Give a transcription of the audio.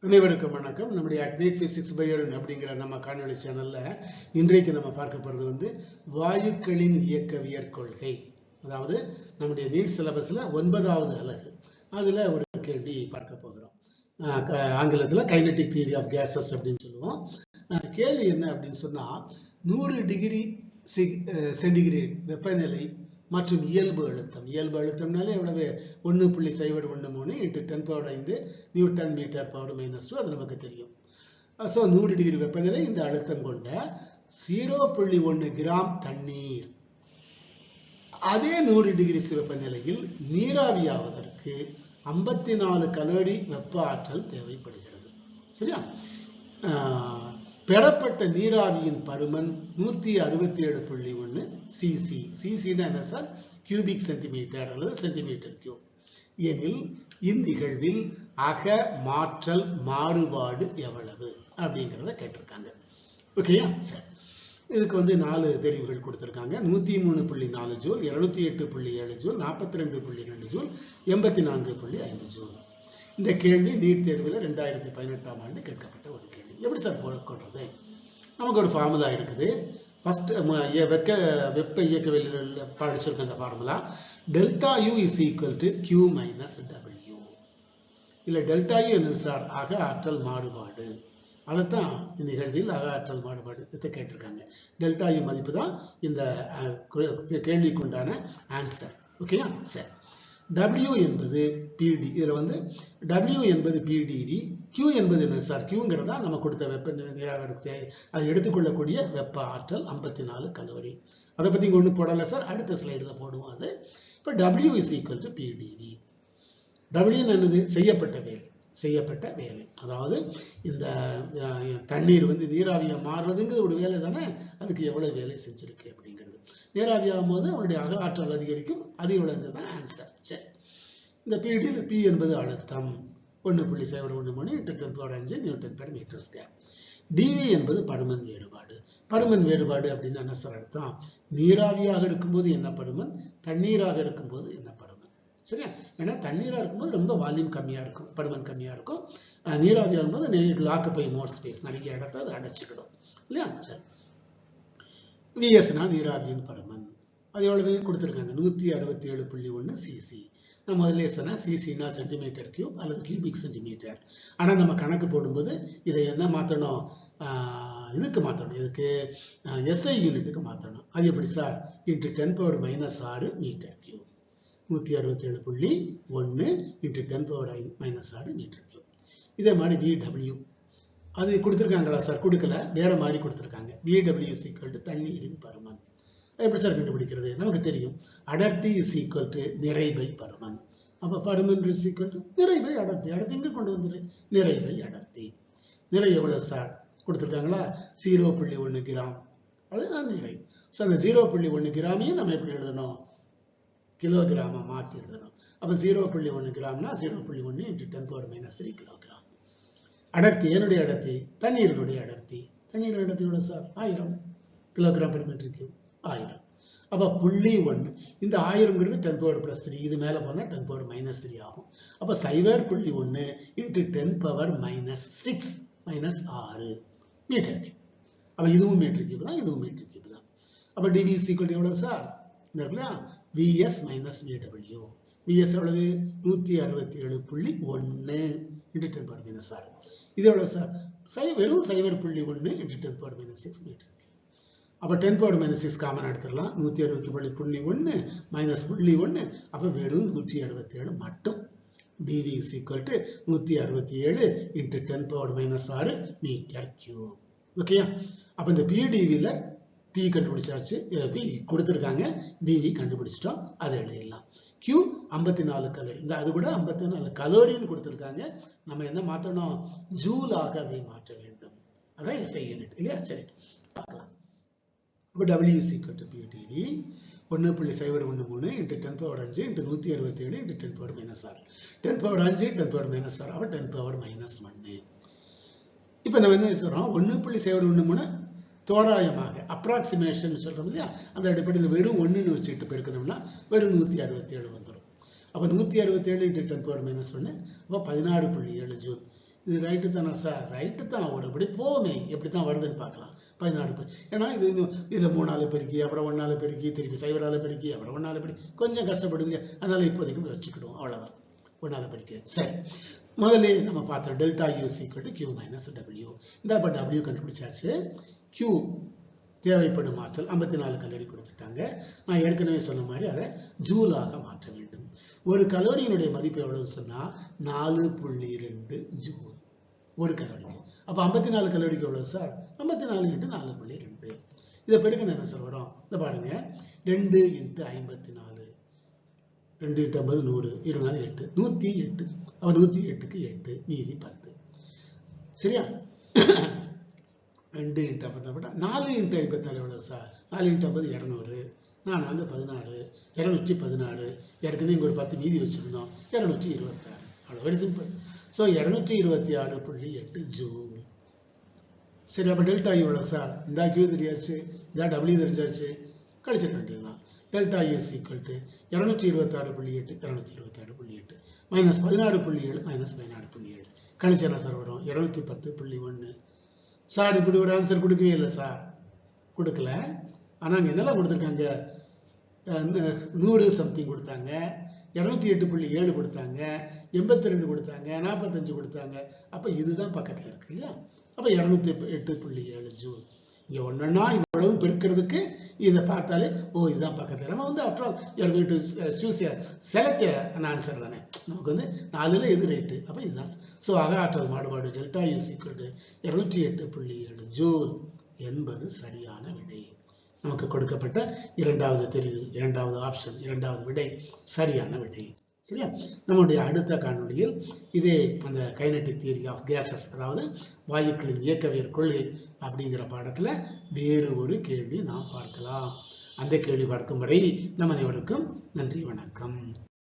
அனைவருக்கும் வணக்கம். நம்முடைய அட்னைட் பிசிக்ஸ் பை அருண் அப்படிங்கிற நம்ம காணொளி சேனல்ல இன்றைக்கு நம்ம பார்க்க போறது வாயுக்களின் இயக்கவியற் கொள்கை. அதாவது நம்முடைய நீட் சிலபஸ்ல 9வது அலகு. அதுல ஒரு கேள்வி பார்க்க போகிறோம். ஆங்கிலத்துல கைனடிக் தியரி ஆஃப் கேசஸ் அப்படின்னு சொல்லுவோம். கேள்வி என்ன அப்படின்னு சொன்னா, 100 டிகிரி சென்டிகிரேட் வெப்பநிலை மற்றும் இயல்பு அழுத்தம்னாலே எவ்வளவு 1.013 × 10⁵ நியூட்டன் மீட்டர் பவர் -2 அது நமக்கு தெரியும். ஸோ 100 டிகிரி வெப்பநிலை இந்த அழுத்தம் கொண்ட 0.1 கிராம் தண்ணீர் அதே 100 டிகிரி வெப்பநிலையில் நீராவியாவதற்கு 54 கலோரி வெப்ப ஆற்றல் தேவைப்படுகிறது. சரியா? பெறப்பட்ட நீராவியின் பருமன் 167.1 சிசி. சிசின்னா என்ன சார்? கியூபிக் சென்டிமீட்டர் அல்லது சென்டிமீட்டர் கியூப். எனில் இந்நிகழ்வில் அக மாற்றல் மாறுபாடு எவ்வளவு அப்படிங்கிறத கேட்டிருக்காங்க. ஓகேயா? சரி, இதுக்கு 4 தெரிவுகள் கொடுத்திருக்காங்க. 103.4 ஜூல், 208.7 ஜூல், 42.2 ஜூல், 84.5 ஜூல். இந்த கேள்வி நீட் தேர்வில் 2018ஆம் ஆண்டு கேட்கப்பட்ட ஒரு கேள்வி. எப்படி சார் போடுறது? நமக்கு ஒரு ஃபார்முலா இருக்குது. ஃபர்ஸ்ட் வெப்ப இயக்கவியலில் படிச்சிருக்க அந்த formula delta U is equal to Q minus W. இல்லை டெல்டா யூ என்னது சார்? அக ஆற்றல் மாறுபாடு. அதைத்தான் இந்த நிகழ்வில் அக ஆற்றல் மாறுபாடு இதை கேட்டிருக்காங்க. டெல்டா யூ மதிப்பு தான் இந்த கேள்விக்குண்டான ஆன்சர். ஓகேயா? சரி, W என்பது PD. இதில் W என்பது PdV, Q என்பது என்ன சார்? Qங்கிறதா நம்ம கொடுத்த வெப்ப நீராவி அதை எடுத்துக்கொள்ளக்கூடிய வெப்ப ஆற்றல் 54 கலோரி. அதை பற்றி இங்கே ஒன்றும் போடலை சார், அடுத்த ஸ்லைடில் போடுவோம் அது. இப்போ W is equal to PdV. W என்னது? செய்யப்பட்ட வேலை. அதாவது இந்த தண்ணீர் நீராவியா மாறுறதுங்கிறது ஒரு வேலை தானே, அதுக்கு எவ்வளவு வேலை செஞ்சிருக்கு அப்படிங்கிறது. நீராவியாகும் போது அவருடைய அக ஆற்றல் அதிகரிக்கும், அது இவ்வளவு தான் ஆன்சர். சரி, இந்த பீடியில் P என்பது அழுத்தம் 1.013 × 10⁵ newton per metre square. dV என்பது பருமன் வேறுபாடு. பருமன் வேறுபாடு அப்படின்னு என்ன சார் அர்த்தம்? நீராவியாக இருக்கும்போது என்ன பருமன், தண்ணீராக இருக்கும்போது என்ன பருமன். சரியா? ஏன்னா தண்ணீராக இருக்கும்போது ரொம்ப வால்யூம் கம்மியாக இருக்கும், பருமன் கம்மியாக இருக்கும். நீராவியாகும் போது ஆக்குபை மோர் ஸ்பேஸ், நிறைய இடத்த அதை அடைச்சிக்கிடும் இல்லையா? சரி, விஎஸ்னா நீராவியின் பருமன். அது எவ்வளவு கொடுத்துருக்காங்க? 167.1 சிசி. நான் முதல்ல சொன்ன சிசினா சென்டிமீட்டர் கியூப் அல்லது கியூபிக் சென்டிமீட்டர். ஆனால் நம்ம கணக்கு போடும்போது இதை என்ன மாற்றணும்? இதுக்கு மாற்றணும். இதுக்கு SI யூனிட்டுக்கு மாற்றணும். அது எப்படி sir? × 10⁻⁻6 metre cube. 167.1 × 10⁻⁻6 metre cube. இதே மாதிரி VW அது கொடுத்துருக்காங்களா சார்? கொடுக்கல, வேற மாதிரி கொடுத்துருக்காங்க. VW இஸ் ஈக்குவல் டு தண்ணீரின் பருமன். எப்படி சார் கண்டுபிடிக்கிறது? நமக்கு தெரியும், அடர்த்தி இஸ் ஈக்குவல் டு நிறை பை பருமன். அப்போ பருமன் இஸ் ஈக்குவல் டு நிறை பை அடர்த்தி. அடர்த்தி இங்கே கொண்டு வந்துரு, நிறை பை அடர்த்தி. நிறை எவ்வளவு சார் கொடுத்துருக்காங்களா? 0.1 கிராம். அதுதான் நிறை. ஸோ அந்த 0.1 கிராமையும் நம்ம எப்படி எழுதணும்? கிலோகிராமா மாற்றி எழுதணும். அப்போ 0.1 கிராம்னா 0.1 × 10⁻³ கிலோகிராம். அடர்த்தி, என்னுடைய அடர்த்தி, தண்ணீரினுடைய அடர்த்தி. தண்ணீர் அடர்த்தி எவ்வளவு sir? 1000 kilogram per metre cube. 1000. அப்போ 0.1 இந்த 1000ங்கிறது 10⁻+3. இது மேலே போனால் 10⁻−3 ஆகும். அப்போ 0.1 × 10⁻6 மீட்டர் கியூப். அப்போ இதுவும் மீட்டர் கியூப் தான், இதுவும் மீட்டர் கியூப் தான். அப்போ dV இஸ் ஈக்குவல் டு எவ்வளவு சார்? இந்த இருக்குல்ல, VS - VW. VS எவ்வளவு? 167.1 × 10⁻⁻6. இது எவ்வளவு சார்? வெறும் 0.1 × 10⁻⁻6 மீட்டர். அப்போ 10⁻⁻6 காமன் எடுத்துடலாம். 167.1 - 0.1, அப்போ வெறும் 167 மட்டும். dV is equal to 167 × 10⁻⁻6 metre cube. ஓகேயா? அப்போ இந்த PdVல P கண்டுபிடிச்சாச்சு, P கொடுத்துருக்காங்க, dV கண்டுபிடிச்சிட்டோம், அதை எழுதிடலாம். Q 54 calorie. இந்த அது கூட 54 கலோரின்னு கொடுத்துருக்காங்க. நம்ம என்ன மாற்றணும்? ஜூலாக அதை மாற்ற வேண்டும். அதான் SI யூனிட் இல்லையா? சரி, பார்க்கலாம். இப்போ W is equal to PdV 1.013 × 10⁻5 × 167 × 10⁻⁻6. 10⁻5 10⁻⁻6 அப்போ 10⁻−1. இப்போ நம்ம என்ன சொல்றோம்? 1.013 தோராயமாக அப்ராக்சிமேஷன் சொல்றோம் இல்லையா? அந்த அடிப்படையில் வெறும் 1ன்னு வச்சுட்டு பெருக்கணும்னா வெறும் 167 வந்துடும். அப்போ 167 × 10⁻⁻1 அப்போ 16.7 ஜூல். இது ரைட்டு தானே சார்? ரைட்டு தான், ஒரு இப்படி போமே எப்படி தான் வருதுன்னு பார்க்கலாம். 14 ஏன்னா இதில் 3ஆல் பெருக்கி அப்புறம் 1ஆல் பெருக்கி திருப்பி 0ஆல் பெருக்கி அப்புறம் 1ஆல் பெருக்கி கொஞ்சம் கஷ்டப்படுங்க. அதனால இப்போதைக்கு இப்படி வச்சுக்கிடுவோம், அவ்வளோதான். 1ஆல் பெருக்கி. சரி, முதல்ல நம்ம பார்த்தோம் டெல்டா யூ = Q - W. இந்த இப்போ W கண்டுபிடிச்சாச்சு. Q தேவைப்படும் ஆற்றல் 54 கலோரி கொடுத்துட்டாங்க. நான் ஏற்கனவே சொன்ன மாதிரி அதை ஜூலாக மாற்ற வேண்டும். ஒரு கலோரியினுடைய மதிப்பு எவ்வளவு சொன்னா 4.2 ஜூல் ஒரு கலோரிக்கு. அப்ப 54 கலோரிக்கு எவ்வளவு சார்? 54 × 4.2. இதை பெருக்கணும் என்ன சார் வரும்? இதை பாருங்க, 2 × 54, 2 × 50 100, 2 8, 108. அப்ப 108க்கு 8, மீதி 10. சரியா? 2 × 50, 4 × 54 எவ்வளவு சார்? 4 × 50 200, 4 16, 216. ஏற்கனவே இங்க ஒரு 10 மீதி வச்சிருந்தோம், 226. அவ்வளவு, வெரி சிம்பிள். So 226.8 joule. சரி, அப்போ டெல்டா யூ எவ்வளவு சார்? இந்த Q தெரியாச்சு, இந்த W தெரிஞ்சாச்சு, கழிச்சிட வேண்டியதுதான். டெல்டா யூ = 226.8 226.8 - 16.7 - 16.7 கழிச்சு என்ன சார் வரும்? 210.1. சார் இப்படி ஒரு ஆன்சர் கொடுக்கவே இல்லை சார், கொடுக்கல. ஆனால் அங்கே என்னெல்லாம் கொடுத்துருக்காங்க? 100 சம்திங் கொடுத்தாங்க, 208.7 கொடுத்தாங்க, 82 கொடுத்தாங்க, 45 கொடுத்தாங்க. அப்போ இதுதான் பக்கத்தில் இருக்கு இல்லையா? அப்போ 208.7 ஜூல். இங்கே ஒன்றுன்னா இவ்வளவு பெருக்கிறதுக்கு இதை பார்த்தாலே ஓ இதுதான் பக்கத்தில். நம்ம after all you are going to choose select an answer தானே. நமக்கு 4ல் எது ரைட்டு? அப்போ இதுதான். ஸோ அக ஆற்றல் மாறுபாடு டெல்டா யூ = 208.7 ஜூல் என்பது சரியான விடை. நமக்கு கொடுக்கப்பட்ட இரண்டாவது தெரிவு, இரண்டாவது ஆப்ஷன், இரண்டாவது விடை சரியான விடை. சரியா? நம்முடைய அடுத்த காணொளியில் இதே அந்த கைனடிக் தியரி ஆஃப் கேசஸ், அதாவது வாயுக்களின் இயக்கவியல் கொள்கை அப்படிங்கிற பாடத்துல வேறு ஒரு கேள்வி நாம் பார்க்கலாம். அந்த கேள்வி பார்க்கும் வரை நம் அனைவருக்கும் நன்றி, வணக்கம்.